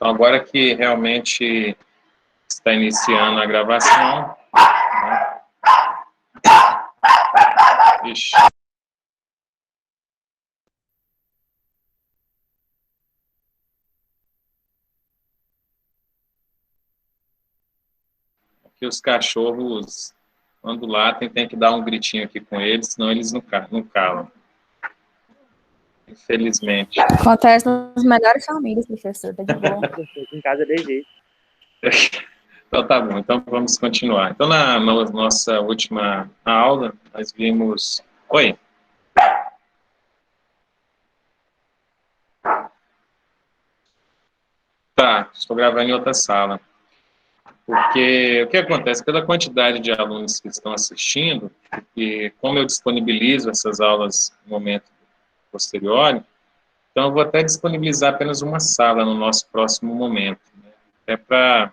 Então, agora que realmente está iniciando a gravação, né? Ixi. Aqui os cachorros, quando latem, tem que dar um gritinho aqui com eles, senão eles não calam. Infelizmente. Acontece nas melhores famílias, professor, tá de boa. Em casa de jeito. Então tá bom, então vamos continuar. Então na nossa última aula, nós vimos... Oi? Tá, estou gravando em outra sala. Porque o que acontece? Pela quantidade de alunos que estão assistindo, e como eu disponibilizo essas aulas no momento posterior, então eu vou até disponibilizar apenas uma sala no nosso próximo momento, né? Até para...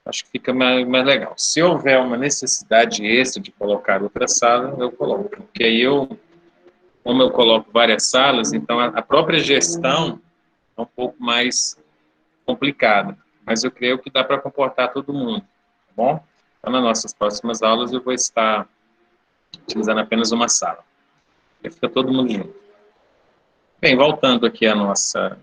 Acho que fica mais legal. Se houver uma necessidade extra de colocar outra sala, eu coloco. Porque aí como eu coloco várias salas, então a própria gestão é um pouco mais complicada. Mas eu creio que dá para comportar todo mundo, tá bom? Então, nas nossas próximas aulas, eu vou estar utilizando apenas uma sala. Aí fica todo mundo junto. Bem, voltando aqui à nossa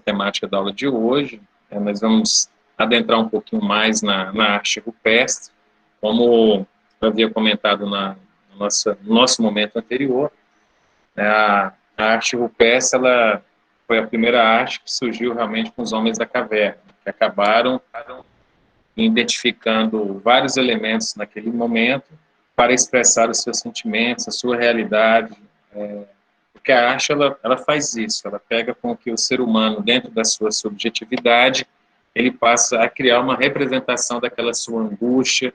temática da aula de hoje, nós vamos adentrar um pouquinho mais na arte rupestre, como eu havia comentado no nosso momento anterior, né, a arte rupestre, ela foi a primeira arte que surgiu realmente com os homens da caverna, que acabaram identificando vários elementos naquele momento para expressar os seus sentimentos, a sua realidade, porque a arte ela faz isso, ela pega com que o ser humano, dentro da sua subjetividade, ele passa a criar uma representação daquela sua angústia,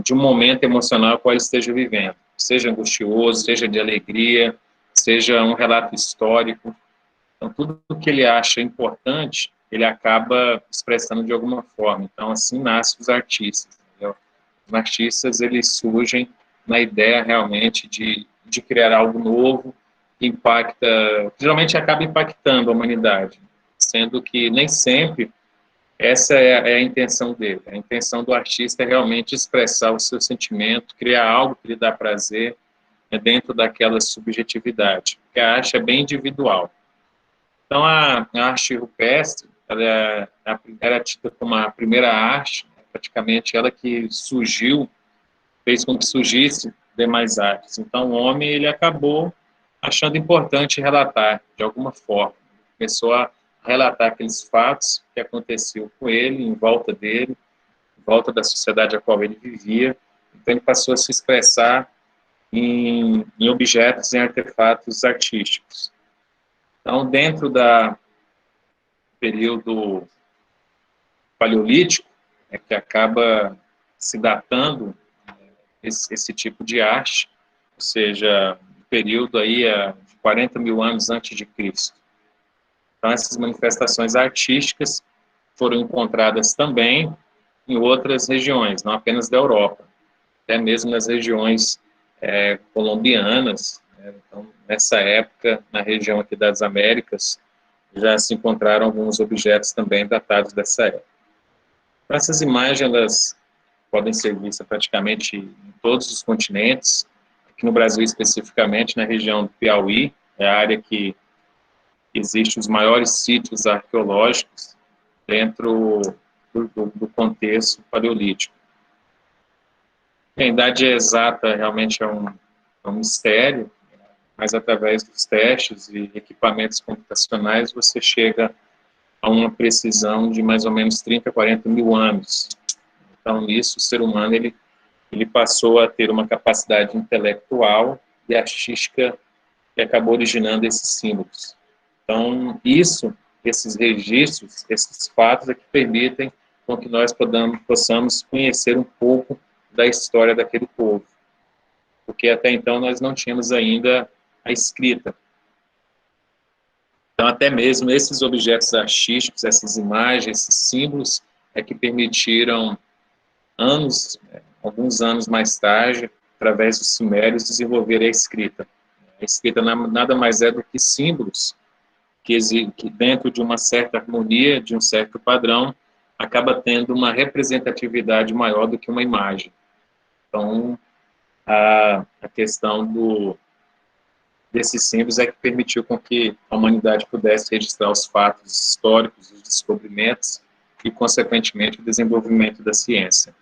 de um momento emocional qual ele esteja vivendo, seja angustioso, seja de alegria, seja um relato histórico. Então, tudo o que ele acha importante, ele acaba expressando de alguma forma. Então, assim nascem os artistas. Entendeu? Os artistas, eles surgem na ideia realmente de criar algo novo, que impacta, geralmente acaba impactando a humanidade, sendo que nem sempre essa é a intenção dele. A intenção do artista é realmente expressar o seu sentimento, criar algo que lhe dá prazer, dentro daquela subjetividade, porque a arte é bem individual. Então, a arte rupestre, ela era tida como a primeira arte, praticamente ela que surgiu, fez com que surgisse demais artes. Então, o homem, ele acabou achando importante relatar, de alguma forma. Começou a relatar aqueles fatos que aconteciam com ele, em volta dele, em volta da sociedade a qual ele vivia. Então, ele passou a se expressar em objetos, em artefatos artísticos. Então, dentro do período paleolítico, que acaba se datando esse tipo de arte, ou seja, período aí de 40 mil anos antes de Cristo. Então, essas manifestações artísticas foram encontradas também em outras regiões, não apenas da Europa, até mesmo nas regiões colombianas. Então, nessa época, na região aqui das Américas, já se encontraram alguns objetos também datados dessa época. Então, essas imagens, elas podem ser vistas praticamente em todos os continentes, aqui no Brasil especificamente, na região do Piauí, é a área que existem os maiores sítios arqueológicos dentro do contexto paleolítico. A idade exata realmente é um mistério, mas através dos testes e equipamentos computacionais você chega a uma precisão de mais ou menos 30, 40 mil anos. Então, nisso, o ser humano ele passou a ter uma capacidade intelectual e artística que acabou originando esses símbolos. Então, esses registros, esses fatos é que permitem com que nós possamos conhecer um pouco da história daquele povo. Porque até então nós não tínhamos ainda a escrita. Então, até mesmo esses objetos artísticos, essas imagens, esses símbolos, é que permitiram alguns anos mais tarde, através dos sumérios, desenvolver a escrita. A escrita nada mais é do que símbolos que dentro de uma certa harmonia, de um certo padrão, acaba tendo uma representatividade maior do que uma imagem. Então, a questão desses símbolos é que permitiu com que a humanidade pudesse registrar os fatos históricos, os descobrimentos e, consequentemente, o desenvolvimento da ciência.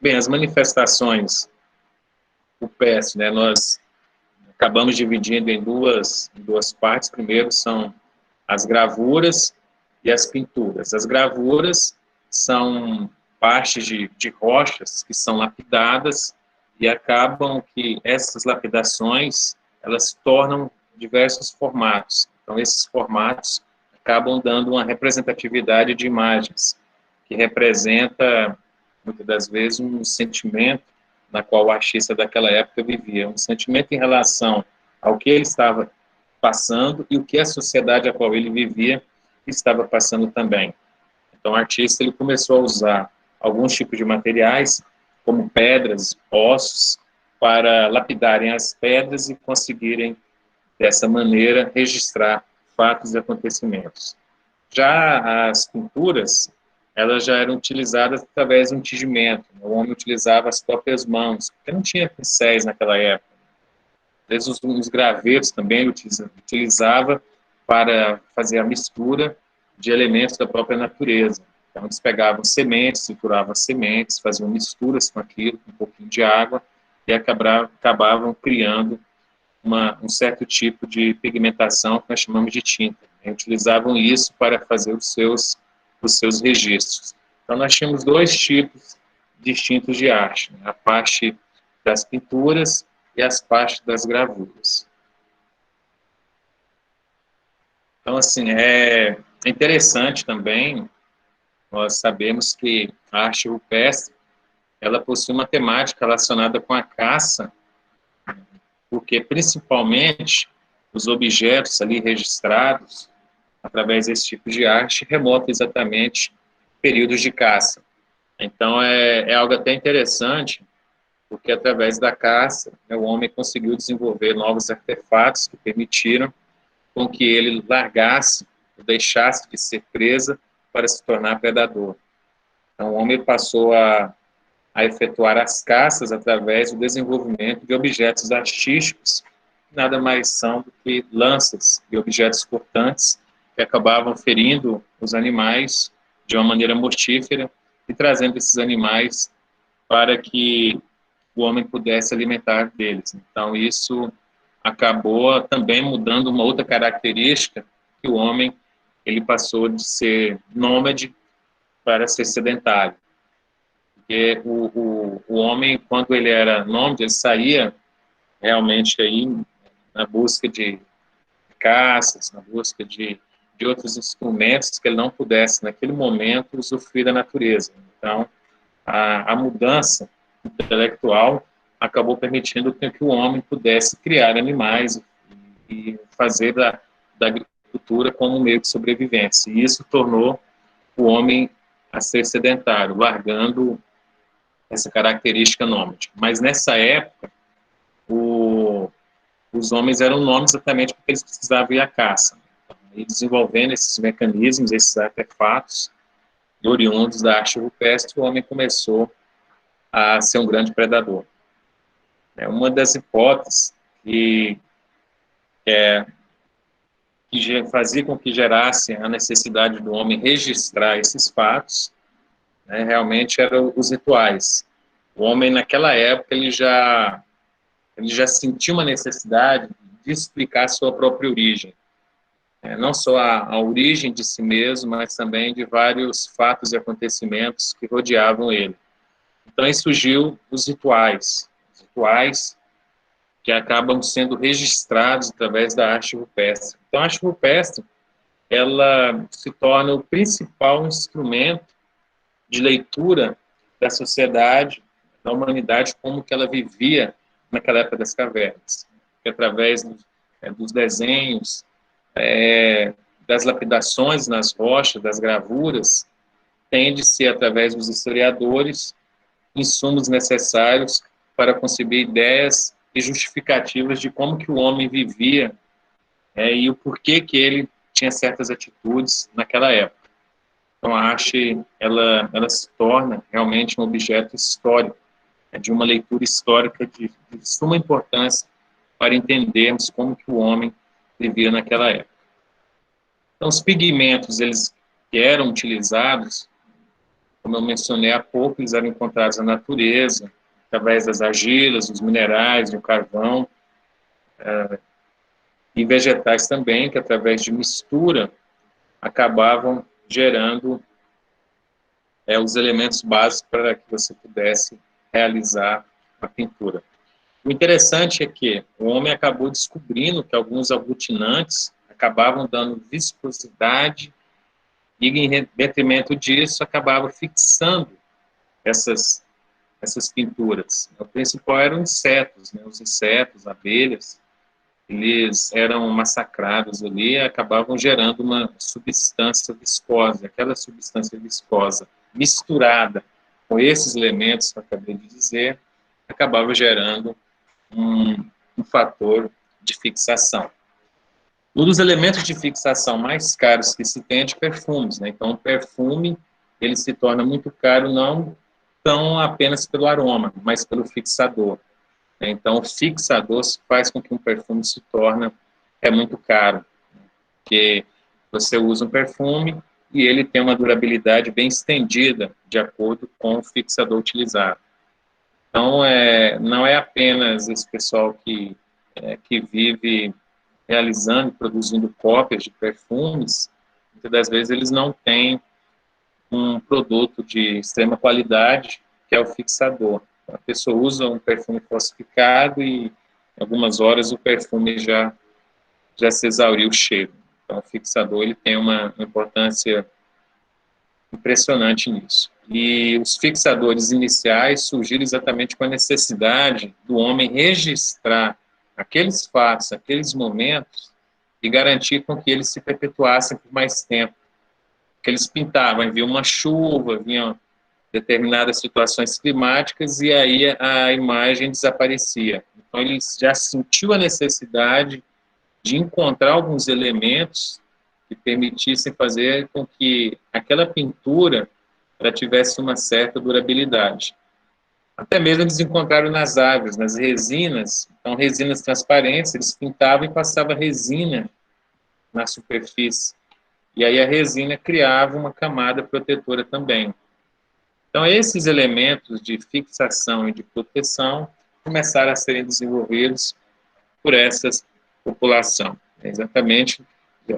Bem, as manifestações rupestres, né, nós acabamos dividindo em duas partes. Primeiro são as gravuras e as pinturas. As gravuras são partes de rochas que são lapidadas e acabam que essas lapidações, elas tornam diversos formatos. Então, esses formatos acabam dando uma representatividade de imagens, que representa, muitas das vezes, um sentimento na qual o artista daquela época vivia, um sentimento em relação ao que ele estava passando e o que a sociedade a qual ele vivia estava passando também. Então, o artista ele começou a usar alguns tipos de materiais, como pedras, ossos, para lapidarem as pedras e conseguirem, dessa maneira, registrar fatos e acontecimentos. Já as pinturas, elas já eram utilizadas através de um tingimento. O homem utilizava as próprias mãos, porque não tinha pincéis naquela época. Às vezes os graveiros também ele utilizava para fazer a mistura de elementos da própria natureza. Então, eles pegavam sementes, trituravam as sementes, faziam misturas com aquilo, com um pouquinho de água, e acabavam criando um certo tipo de pigmentação que nós chamamos de tinta. E utilizavam isso para fazer os seus registros. Então, nós tínhamos dois tipos distintos de arte, né? A parte das pinturas e as partes das gravuras. Então, assim, é interessante também nós sabemos que a arte rupestre, ela possui uma temática relacionada com a caça, porque, principalmente, os objetos ali registrados, através desse tipo de arte, remontam exatamente períodos de caça. Então, é algo até interessante, porque, através da caça, né, o homem conseguiu desenvolver novos artefatos que permitiram com que ele largasse, deixasse de ser presa para se tornar predador. Então, o homem passou a efetuar as caças através do desenvolvimento de objetos artísticos, que nada mais são do que lanças e objetos cortantes que acabavam ferindo os animais de uma maneira mortífera e trazendo esses animais para que o homem pudesse alimentar deles. Então, isso acabou também mudando uma outra característica, que o homem ele passou de ser nômade para ser sedentário. Porque o homem, quando ele era nômade, ele saía realmente aí na busca de caças, na busca de outros instrumentos que ele não pudesse, naquele momento, usufruir da natureza. Então, a mudança intelectual acabou permitindo que o homem pudesse criar animais e fazer da agricultura como um meio de sobrevivência. E isso tornou o homem a ser sedentário, largando essa característica nômade. Mas nessa época, os homens eram nômades exatamente porque eles precisavam ir à caça. E desenvolvendo esses mecanismos, esses artefatos oriundos da arte rupestre, o homem começou a ser um grande predador. Uma das hipóteses que fazia com que gerasse a necessidade do homem registrar esses fatos, né, realmente eram os rituais. O homem, naquela época, ele já sentiu uma necessidade de explicar a sua própria origem. Não só a origem de si mesmo, mas também de vários fatos e acontecimentos que rodeavam ele. Então, aí surgiu os rituais que acabam sendo registrados através da arte rupestre. Então, a arte rupestre, ela se torna o principal instrumento de leitura da sociedade, da humanidade, como que ela vivia naquela época das cavernas. Que através dos desenhos, das lapidações nas rochas, das gravuras, tende-se, através dos historiadores, insumos necessários para conceber ideias e justificativas de como que o homem vivia e o porquê que ele tinha certas atitudes naquela época. Então, a arte, ela se torna realmente um objeto histórico, de uma leitura histórica de suma importância para entendermos como que o homem vivia naquela época. Então, os pigmentos, eles que eram utilizados, como eu mencionei há pouco, eles eram encontrados na natureza, através das argilas, dos minerais, do carvão, e vegetais também, que através de mistura acabavam gerando os elementos básicos para que você pudesse realizar a pintura. O interessante é que o homem acabou descobrindo que alguns aglutinantes acabavam dando viscosidade e, em detrimento disso, acabava fixando essas pinturas. O principal eram insetos, né? Os insetos, abelhas, eles eram massacrados ali e acabavam gerando uma substância viscosa. Aquela substância viscosa misturada com esses elementos que eu acabei de dizer, acabava gerando um fator de fixação. Um dos elementos de fixação mais caros que se tem é de perfumes, né? Então, o perfume, ele se torna muito caro não tão apenas pelo aroma, mas pelo fixador. Então, o fixador faz com que um perfume se torne muito caro, porque você usa um perfume e ele tem uma durabilidade bem estendida de acordo com o fixador utilizado. Então, não é apenas esse pessoal que vive realizando, produzindo cópias de perfumes, muitas das vezes eles não têm um produto de extrema qualidade, que é o fixador. A pessoa usa um perfume falsificado e, em algumas horas, o perfume já se exauriu o cheiro. Então, o fixador ele tem uma importância impressionante nisso. E os fixadores iniciais surgiram exatamente com a necessidade do homem registrar aqueles fatos, aqueles momentos, e garantir com que eles se perpetuassem por mais tempo. Que eles pintavam, vinha uma chuva, vinham determinadas situações climáticas e aí a imagem desaparecia. Então, ele já sentiu a necessidade de encontrar alguns elementos que permitissem fazer com que aquela pintura ela tivesse uma certa durabilidade. Até mesmo eles encontraram nas árvores, nas resinas, então resinas transparentes, eles pintavam e passavam resina na superfície. E aí a resina criava uma camada protetora também. Então esses elementos de fixação e de proteção começaram a serem desenvolvidos por essa população. Exatamente,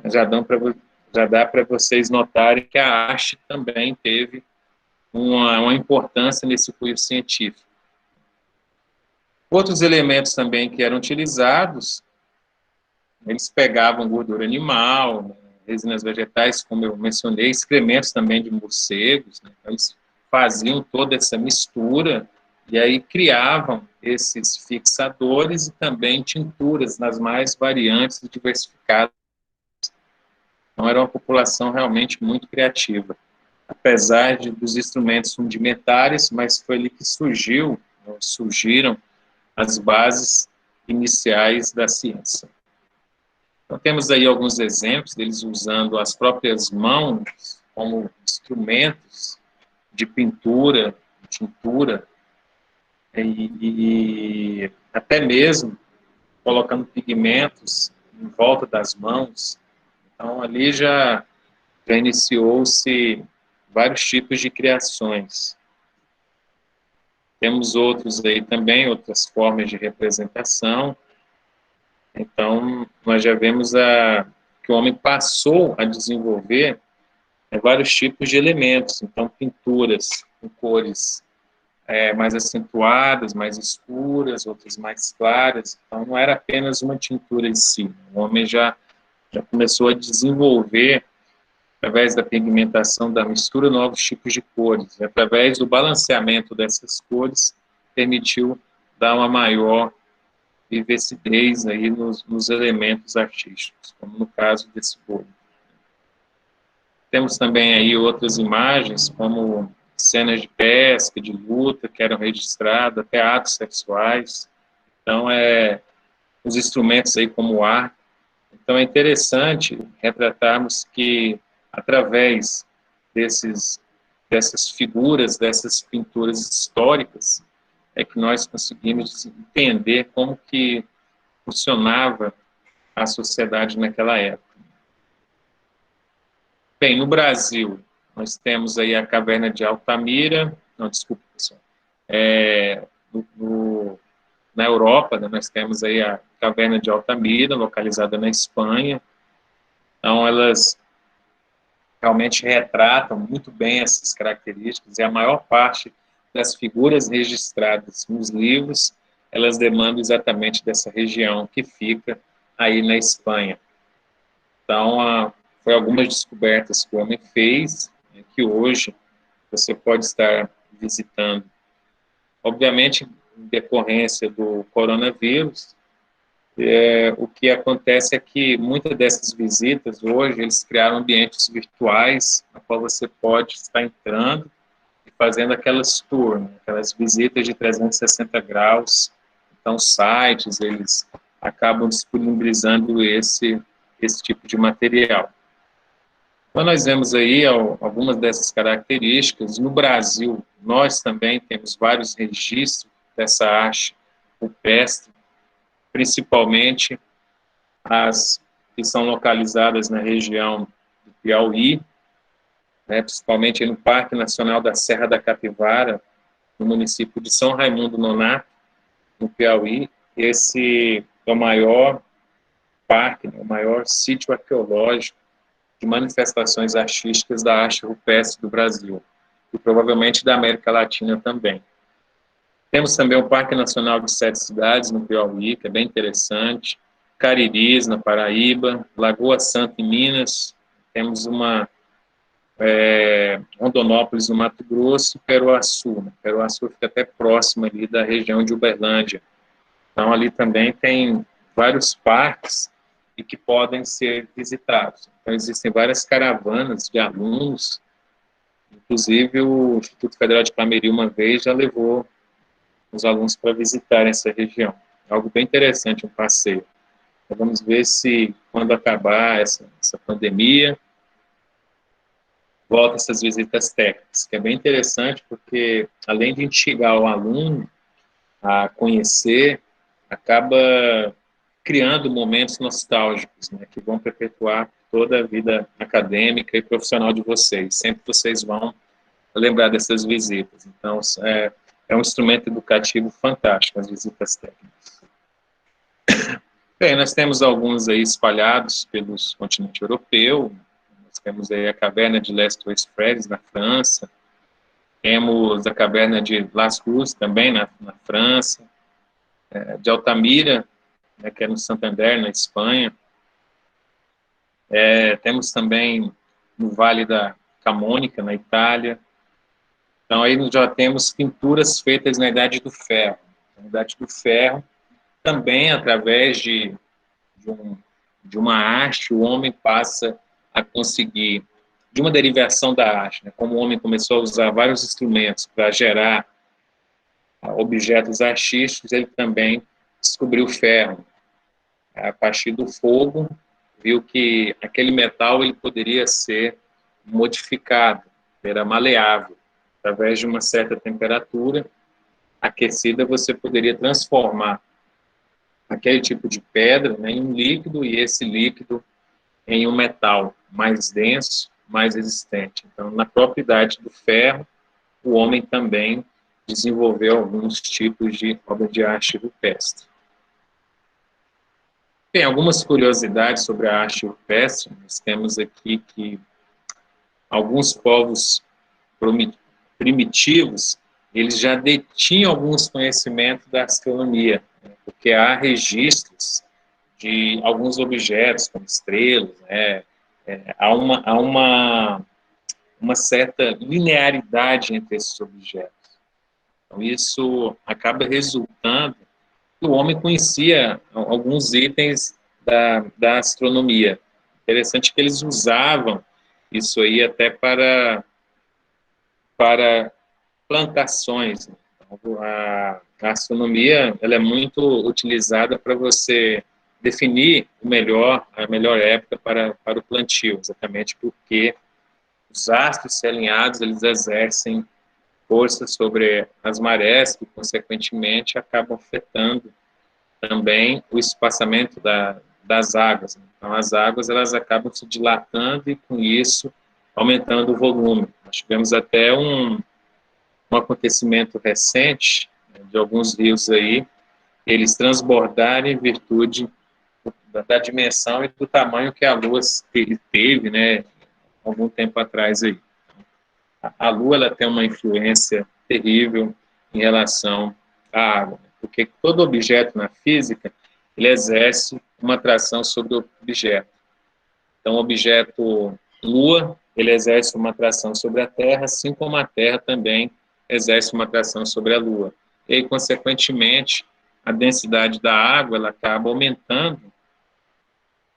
já dá para vocês notarem que a arte também teve uma importância nesse cunho científico. Outros elementos também que eram utilizados, eles pegavam gordura animal, né, resinas vegetais, como eu mencionei, excrementos também de morcegos, né, então eles faziam toda essa mistura e aí criavam esses fixadores e também tinturas nas mais variantes e diversificadas. Então era uma população realmente muito criativa, apesar dos instrumentos rudimentares, mas foi ali que surgiram as bases iniciais da ciência. Então, temos aí alguns exemplos deles usando as próprias mãos como instrumentos de pintura, de tintura, e até mesmo colocando pigmentos em volta das mãos. Então, ali já iniciou-se vários tipos de criações. Temos outros aí também, outras formas de representação. Então, nós já vemos que o homem passou a desenvolver vários tipos de elementos. Então, pinturas com cores mais acentuadas, mais escuras, outras mais claras. Então, não era apenas uma tintura em si. O homem já começou a desenvolver, através da pigmentação, da mistura, novos tipos de cores. E, através do balanceamento dessas cores, permitiu dar uma maior vivacidez aí nos elementos artísticos, como no caso desse bolo. Temos também aí outras imagens, como cenas de pesca, de luta, que eram registradas, até atos sexuais. Então, os instrumentos aí como o arco, Então, é interessante retratarmos que, através dessas figuras, dessas pinturas históricas, é que nós conseguimos entender como que funcionava a sociedade naquela época. Bem, no Brasil, nós temos aí a Caverna de Altamira, não, desculpa, pessoal, na Europa, né, nós temos aí a Caverna de Altamira, localizada na Espanha. Então, elas realmente retratam muito bem essas características, e a maior parte das figuras registradas nos livros, elas demandam exatamente dessa região que fica aí na Espanha. Então, foi algumas descobertas que o homem fez, né, que hoje você pode estar visitando. Obviamente, em decorrência do coronavírus, o que acontece é que muitas dessas visitas, hoje, eles criaram ambientes virtuais, na qual você pode estar entrando e fazendo aquelas tours, né, aquelas visitas de 360 graus. Então, sites, eles acabam disponibilizando esse tipo de material. Então, nós vemos aí algumas dessas características. No Brasil, nós também temos vários registros dessa arte rupestre, principalmente as que são localizadas na região do Piauí, né, principalmente no Parque Nacional da Serra da Capivara, no município de São Raimundo Nonato, no Piauí. Esse é o maior parque, né, o maior sítio arqueológico de manifestações artísticas da arte rupestre do Brasil, e provavelmente da América Latina também. Temos também o Parque Nacional de Sete Cidades, no Piauí, que é bem interessante, Cariris, na Paraíba, Lagoa Santa, em Minas, temos Rondonópolis, no Mato Grosso, e Peruaçu. Peruaçu fica até próximo ali da região de Uberlândia. Então, ali também tem vários parques e que podem ser visitados. Então, existem várias caravanas de alunos, inclusive o Instituto Federal de Cameri, uma vez, já levou os alunos para visitar essa região. Algo bem interessante, um passeio. Então, vamos ver se, quando acabar essa pandemia, volta essas visitas técnicas, que é bem interessante, porque, além de instigar o aluno a conhecer, acaba criando momentos nostálgicos, né, que vão perpetuar toda a vida acadêmica e profissional de vocês. Sempre vocês vão lembrar dessas visitas. Então, é um instrumento educativo fantástico, as visitas técnicas. Bem, nós temos alguns aí espalhados pelo continente europeu. Nós temos aí a caverna de Les Trois Frères, na França. Temos a caverna de Las Cruz, também na França. De Altamira, né, que é no Santander, na Espanha. Temos também no Vale da Camônica, na Itália. Então, aí nós já temos pinturas feitas na Idade do Ferro. Na Idade do Ferro, também através de uma arte, o homem passa a conseguir, de uma derivação da arte, né, como o homem começou a usar vários instrumentos para gerar objetos artísticos, ele também descobriu o ferro. A partir do fogo, viu que aquele metal ele poderia ser modificado, era maleável. Através de uma certa temperatura aquecida, você poderia transformar aquele tipo de pedra, né, em um líquido, e esse líquido em um metal mais denso, mais resistente. Então, na própria idade do ferro, o homem também desenvolveu alguns tipos de obra de arte rupestre. Tem algumas curiosidades sobre a arte rupestre. Nós temos aqui que alguns povos primitivos, eles já detinham alguns conhecimentos da astronomia, né, porque há registros de alguns objetos, como estrelas, né, há uma certa linearidade entre esses objetos. Então, isso acaba resultando que o homem conhecia alguns itens da astronomia. Interessante que eles usavam isso aí até para plantações. Então, a astronomia ela é muito utilizada para você definir a melhor época para o plantio, exatamente porque os astros se alinhados, eles exercem força sobre as marés, que, consequentemente, acabam afetando também o espaçamento das águas. Então, as águas, elas acabam se dilatando e, com isso, aumentando o volume. Nós tivemos até um acontecimento recente, né, de alguns rios aí, eles transbordarem em virtude da dimensão e do tamanho que a Lua teve, né, algum tempo atrás aí. A Lua, ela tem uma influência terrível em relação à água, porque todo objeto na física, ele exerce uma atração sobre o objeto. Então, o objeto Lua, ele exerce uma atração sobre a Terra, assim como a Terra também exerce uma atração sobre a Lua. E aí, consequentemente, a densidade da água, ela acaba aumentando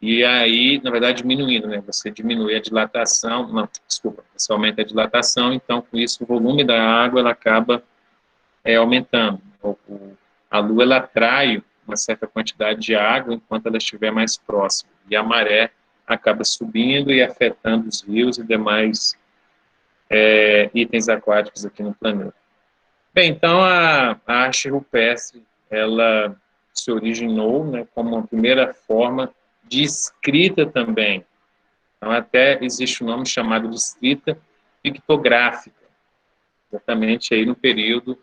e aí, na verdade, diminuindo, né? Você diminui a dilatação, não, desculpa, você aumenta a dilatação, então, com isso, o volume da água, ela acaba aumentando. A Lua, ela atrai uma certa quantidade de água enquanto ela estiver mais próxima, e a maré acaba subindo e afetando os rios e demais itens aquáticos aqui no planeta. Bem, então, a arte rupestre, ela se originou, né, como uma primeira forma de escrita também. Então, até existe um nome chamado de escrita pictográfica, exatamente aí no período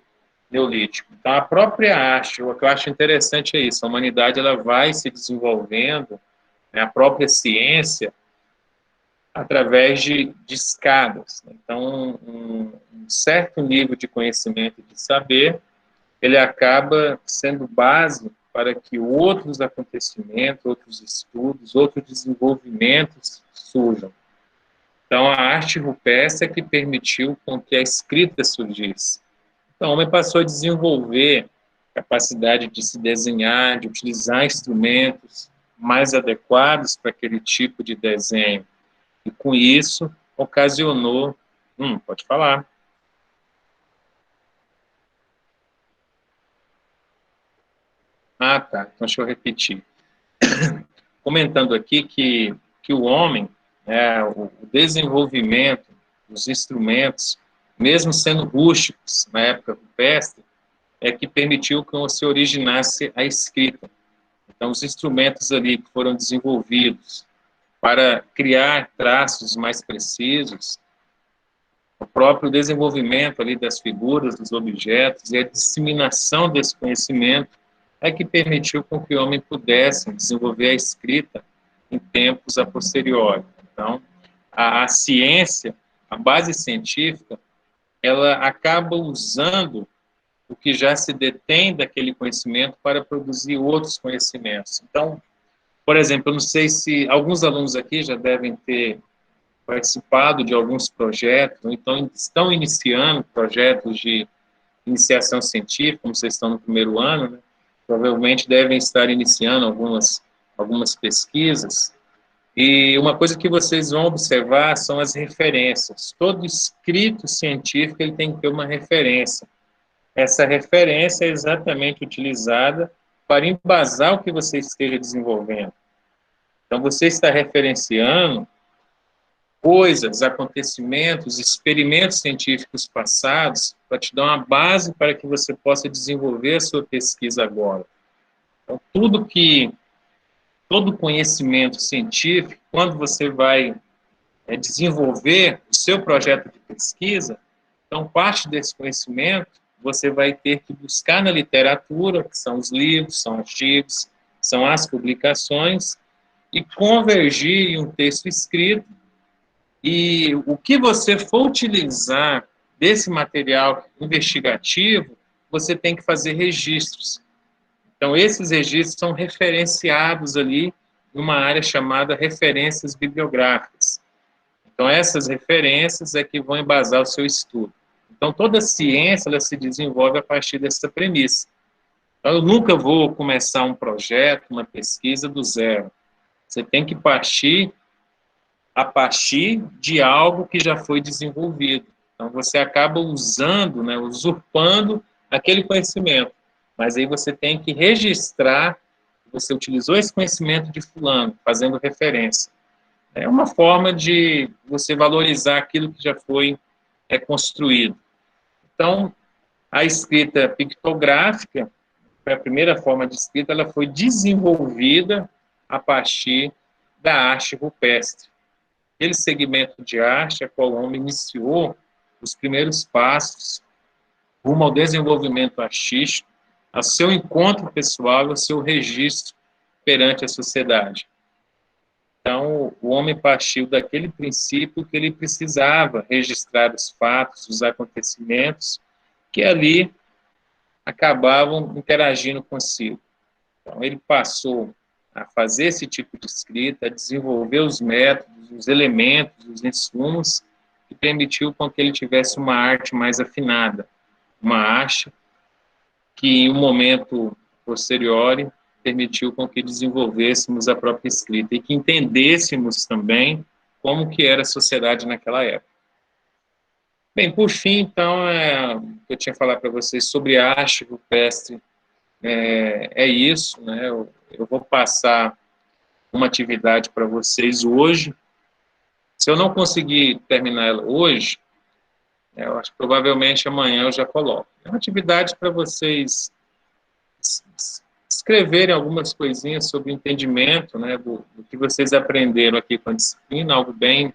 neolítico. Então, a própria arte, o que eu acho interessante é isso, a humanidade, ela vai se desenvolvendo, né, a própria ciência, através de escadas. Então, um certo nível de conhecimento e de saber, ele acaba sendo base para que outros acontecimentos, outros estudos, outros desenvolvimentos surjam. Então, a arte rupestre é que permitiu com que a escrita surgisse. Então, o homem passou a desenvolver capacidade de se desenhar, de utilizar instrumentos mais adequados para aquele tipo de desenho. E, com isso, ocasionou... pode falar. Ah, tá. Então, deixa eu repetir. Comentando aqui que o homem, o desenvolvimento dos instrumentos, mesmo sendo rústicos na época rupestre, é que permitiu que se originasse a escrita. Então, os instrumentos ali que foram desenvolvidos para criar traços mais precisos, o próprio desenvolvimento ali das figuras, dos objetos e a disseminação desse conhecimento é que permitiu com que o homem pudesse desenvolver a escrita em tempos a posteriori. Então, a ciência, a base científica, ela acaba usando o que já se detém daquele conhecimento para produzir outros conhecimentos. Então, por exemplo, eu não sei se alguns alunos aqui já devem ter participado de alguns projetos, ou então estão iniciando projetos de iniciação científica, como vocês estão no primeiro ano, né? Provavelmente devem estar iniciando algumas pesquisas, e uma coisa que vocês vão observar são as referências. Todo escrito científico ele tem que ter uma referência. Essa referência é exatamente utilizada para embasar o que você esteja desenvolvendo. Então, você está referenciando coisas, acontecimentos, experimentos científicos passados para te dar uma base para que você possa desenvolver a sua pesquisa agora. Então, todo conhecimento científico, quando você vai desenvolver o seu projeto de pesquisa, então, parte desse conhecimento você vai ter que buscar na literatura, que são os livros, são artigos, são as publicações, e convergir em um texto escrito. E o que você for utilizar desse material investigativo, você tem que fazer registros. Então, esses registros são referenciados ali numa área chamada referências bibliográficas. Então, essas referências é que vão embasar o seu estudo. Então, toda ciência ela se desenvolve a partir dessa premissa. Então, eu nunca vou começar um projeto, uma pesquisa do zero. Você tem que partir a partir de algo que já foi desenvolvido. Então, você acaba usando, né, usurpando aquele conhecimento. Mas aí você tem que registrar você utilizou esse conhecimento de fulano, fazendo referência. É uma forma de você valorizar aquilo que já foi construído. Então, a escrita pictográfica, a primeira forma de escrita, ela foi desenvolvida a partir da arte rupestre. Aquele segmento de arte a qual o homem iniciou os primeiros passos rumo ao desenvolvimento artístico, ao seu encontro pessoal, ao seu registro perante a sociedade. Então, o homem partiu daquele princípio que ele precisava registrar os fatos, os acontecimentos, que ali acabavam interagindo consigo. Então, ele passou a fazer esse tipo de escrita, a desenvolver os métodos, os elementos, os insumos, que permitiu com que ele tivesse uma arte mais afinada, uma arte que, em um momento posterior, permitiu com que desenvolvêssemos a própria escrita e que entendêssemos também como que era a sociedade naquela época. Bem, por fim, então, eu tinha falado para vocês sobre a arte rupestre, é isso, né? Eu vou passar uma atividade para vocês hoje. Se eu não conseguir terminar ela hoje, eu acho que provavelmente amanhã eu já coloco. É uma atividade para vocês escreverem algumas coisinhas sobre o entendimento, né, do que vocês aprenderam aqui com a disciplina, algo bem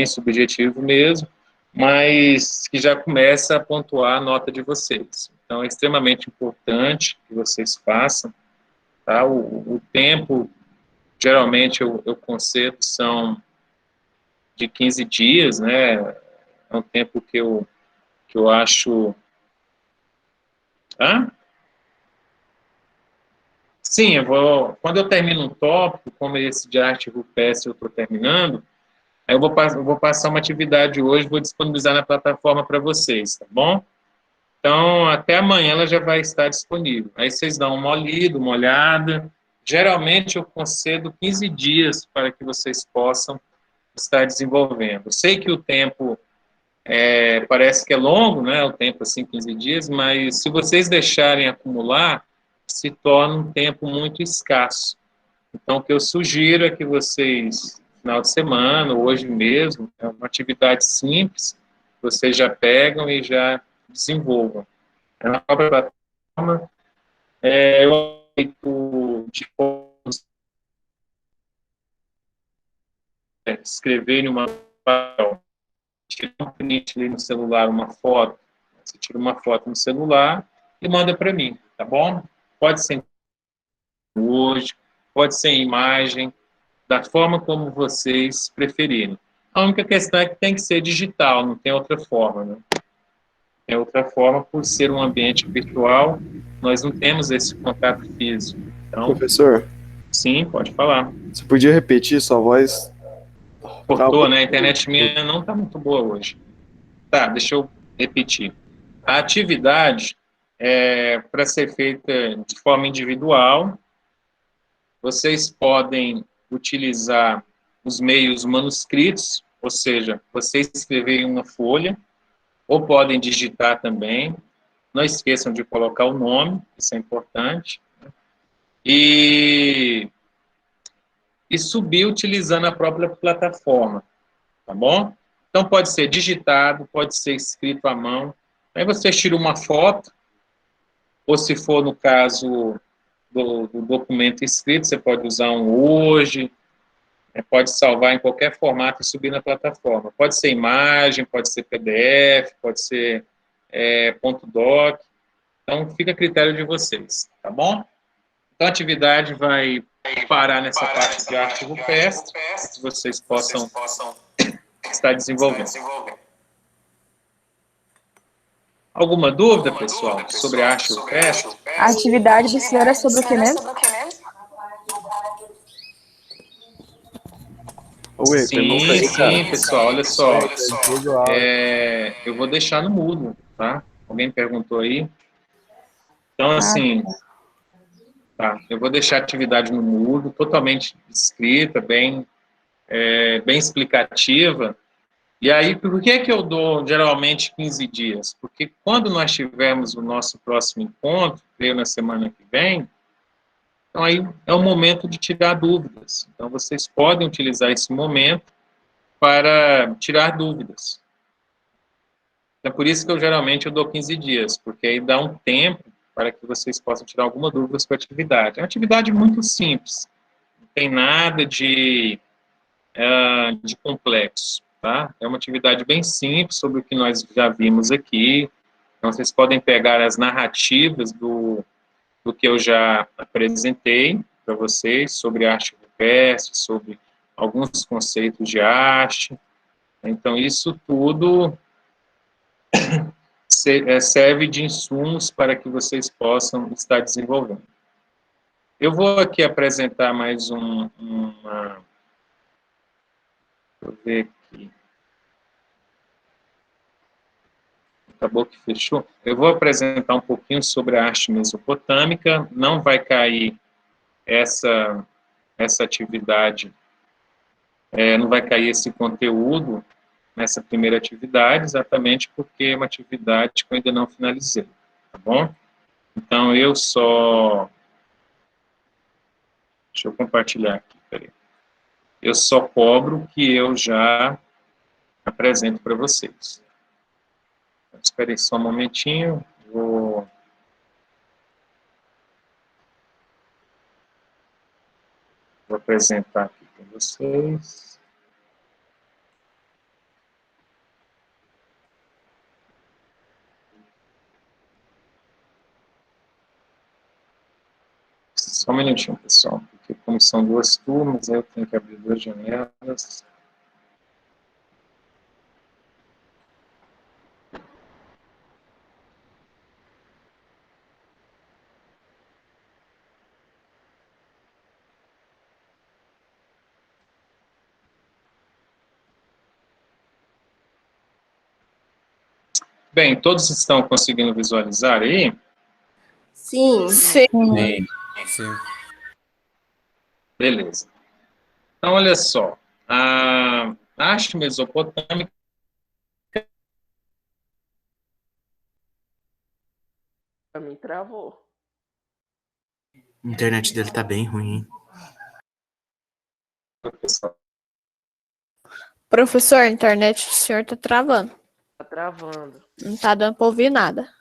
subjetivo mesmo, mas que já começa a pontuar a nota de vocês. Então, é extremamente importante que vocês façam. Tá? O tempo, geralmente, eu concedo, são de 15 dias, né? É um tempo que eu acho... Hã? Sim, quando eu termino um tópico, como esse de arte rupestre eu estou terminando, aí eu vou passar uma atividade hoje, vou disponibilizar na plataforma para vocês, tá bom? Então, até amanhã ela já vai estar disponível. Aí vocês dão uma lida, uma olhada. Geralmente eu concedo 15 dias para que vocês possam estar desenvolvendo. Eu sei que o tempo parece que é longo, né? O tempo assim, 15 dias, mas se vocês deixarem acumular, se torna um tempo muito escasso. Então, o que eu sugiro é que vocês, no final de semana, hoje mesmo, é uma atividade simples, vocês já pegam e já desenvolvam. Na própria plataforma, eu feito de escrever em uma tirar um print ali no celular, uma foto, você tira uma foto no celular e manda para mim, tá bom? Pode ser hoje, pode ser em imagem, da forma como vocês preferirem. A única questão é que tem que ser digital, não tem outra forma, né? Tem outra forma, por ser um ambiente virtual, nós não temos esse contato físico. Então, Professor, sim, pode falar. você podia repetir sua voz? Cortou, né? A internet minha não está muito boa hoje. Tá, deixa eu repetir. A atividade é para ser feita de forma individual. Vocês podem utilizar os meios manuscritos, ou seja, vocês escreverem uma folha, ou podem digitar também. Não esqueçam de colocar o nome, isso é importante. E subir utilizando a própria plataforma, tá bom? Então, pode ser digitado, pode ser escrito à mão. Aí você tira uma foto, ou se for no caso do documento escrito, você pode usar um Word, pode salvar em qualquer formato e subir na plataforma. Pode ser imagem, pode ser PDF, pode ser .doc. Então, fica a critério de vocês, tá bom? Então, a atividade vai parar nessa parte de arte rupestre, que vocês possam estar desenvolvendo. Alguma dúvida, pessoal, sobre a arte rupestre? A atividade do senhor é sobre o que mesmo? Sim, pessoal, olha só. Eu vou deixar no mudo, tá? Alguém perguntou aí? Então, assim, tá, eu vou deixar a atividade no mudo, totalmente escrita, bem explicativa. E aí, por que eu dou geralmente 15 dias? Porque quando nós tivermos o nosso próximo encontro, creio na semana que vem, Então, aí é o momento de tirar dúvidas. Então, vocês podem utilizar esse momento para tirar dúvidas. É por isso que eu dou 15 dias, porque aí dá um tempo para que vocês possam tirar alguma dúvida sobre a atividade. É uma atividade muito simples, não tem nada de complexo, tá? É uma atividade bem simples sobre o que nós já vimos aqui. Então, vocês podem pegar as narrativas do que eu já apresentei para vocês sobre arte rupestre, sobre alguns conceitos de arte. Então, isso tudo serve de insumos para que vocês possam estar desenvolvendo. Eu vou aqui apresentar mais uma... Deixa eu ver aqui. Acabou que fechou. Eu vou apresentar um pouquinho sobre a arte mesopotâmica. Não vai cair essa atividade, não vai cair esse conteúdo nessa primeira atividade, exatamente porque é uma atividade que eu ainda não finalizei, tá bom? Então, deixa eu compartilhar aqui, peraí. Eu só cobro o que eu já apresento para vocês. Espere aí só um momentinho, vou apresentar aqui para vocês. Só um minutinho, pessoal, porque como são duas turmas, eu tenho que abrir duas janelas. Bem, todos estão conseguindo visualizar aí? Sim. Sim. Sim. Beleza. Então, olha só. A arte mesopotâmica Pra mim travou. A internet dele tá bem ruim, hein? Professor, a internet do senhor tá travando. Tá travando. Não tá dando pra ouvir nada.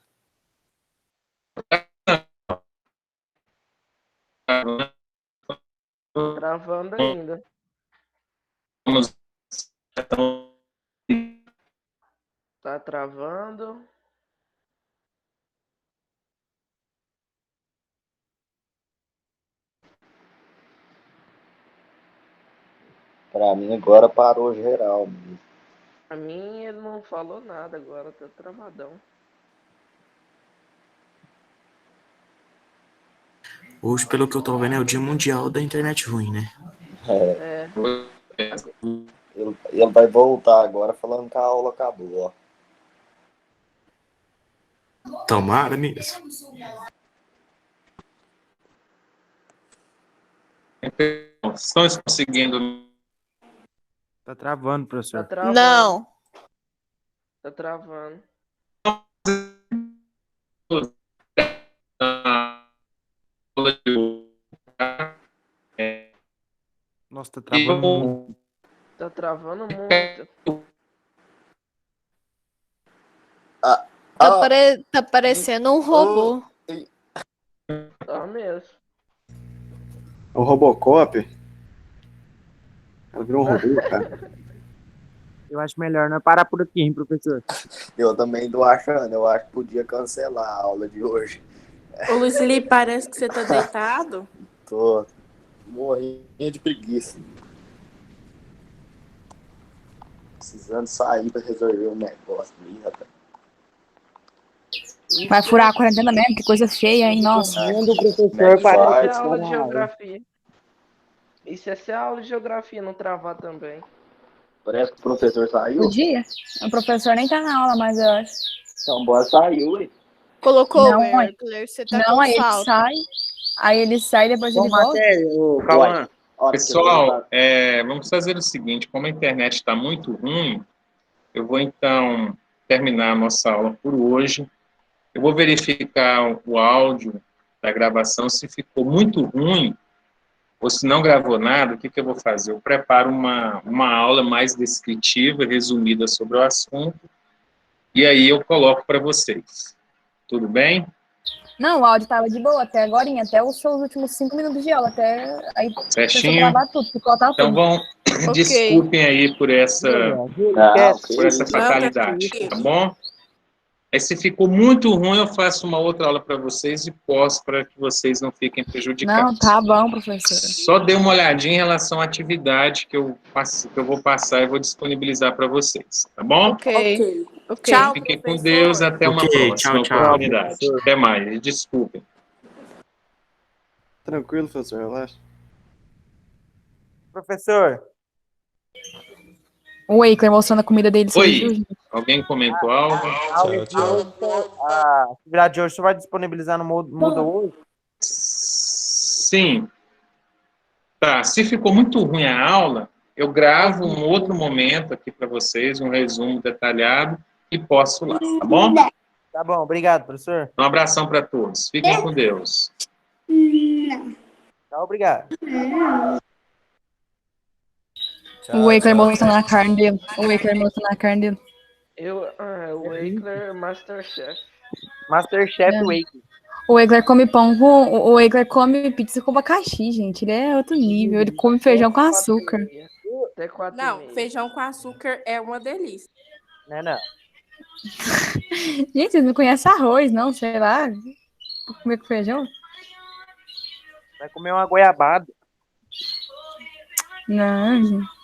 Travando ainda. Vamos... Tá travando. Pra mim agora parou geral. Pra mim ele não falou nada agora, tá travadão. Hoje, pelo que eu tô vendo, é o dia mundial da internet ruim, né? É. Ele vai voltar agora falando que a aula acabou, ó. Tomara mesmo. Estão conseguindo... Tá travando, Tá professor. travando. Não. Tá travando. Nossa, tá travando muito. Tá travando muito. Tá parecendo um robô. Tá mesmo. O Robocop? Ela virou um robô, cara. Eu acho melhor não parar por aqui, hein, professor? Eu também tô achando. Eu acho que podia cancelar a aula de hoje. Ô, Luiz Felipe, parece que você tá deitado. Tô morrendo de preguiça. Precisando sair pra resolver um negócio ali, rapaz. Vai furar a quarentena mesmo, que coisa feia, hein? Nossa. Segundo o professor, Como é que Isso faz? é aula de geografia. Isso é ser aula de geografia, não travar também. Parece que o professor saiu. O dia? O professor nem tá na aula, mas eu acho. Então, bora saiu, ué. Colocou, Não, Hércules, você tá Não, com aí ele salto. sai. Aí ele sai e depois ele Qual volta. matéria, ô, Cauã? Pessoal, vamos fazer o seguinte, como a internet está muito ruim, eu vou então terminar a nossa aula por hoje. Eu vou verificar o áudio da gravação. Se ficou muito ruim, ou se não gravou nada, o que eu vou fazer? Eu preparo uma aula mais descritiva, resumida sobre o assunto, e aí eu coloco para vocês. Tudo bem? Não, o áudio estava de boa até agora, até os seus últimos 5 minutos de aula, até aí Certinho? gravar tudo, picotar Então tudo. desculpem aí por essa fatalidade, tá bom? Aí se ficou muito ruim, eu faço uma outra aula para vocês e posto para que vocês não fiquem prejudicados. Não, tá bom, professor. Só dê uma olhadinha em relação à atividade que eu vou passar e vou disponibilizar para vocês, tá bom? Ok. Tchau, fiquem com Deus, até uma próxima oportunidade. Professor. Até mais, desculpem. Tranquilo, professor, relaxa. Professor, O Waker mostrando a comida dele. Oi. Viu, gente? Alguém comentou algo? a atividade de hoje você vai disponibilizar no Muda hoje? Sim. Tá, se ficou muito ruim a aula, eu gravo um outro momento aqui para vocês, um resumo detalhado, e posto lá, tá bom? Tá bom, obrigado, professor. Um abração para todos. Fiquem com Deus. Tá, obrigado. O Waker mostrando a carne dele. O Waker mostrando a carne dele. O Wakeler Masterchef. Masterchef É. Wake. O Waker come pão com... O Waker come pizza com abacaxi, gente. Ele é outro nível. Ele come feijão com açúcar. Até 4 Não, feijão com açúcar é uma delícia. Não. Gente, vocês não conhecem arroz, não? Sei lá. Comer com feijão? Vai comer uma goiabada. Não, gente.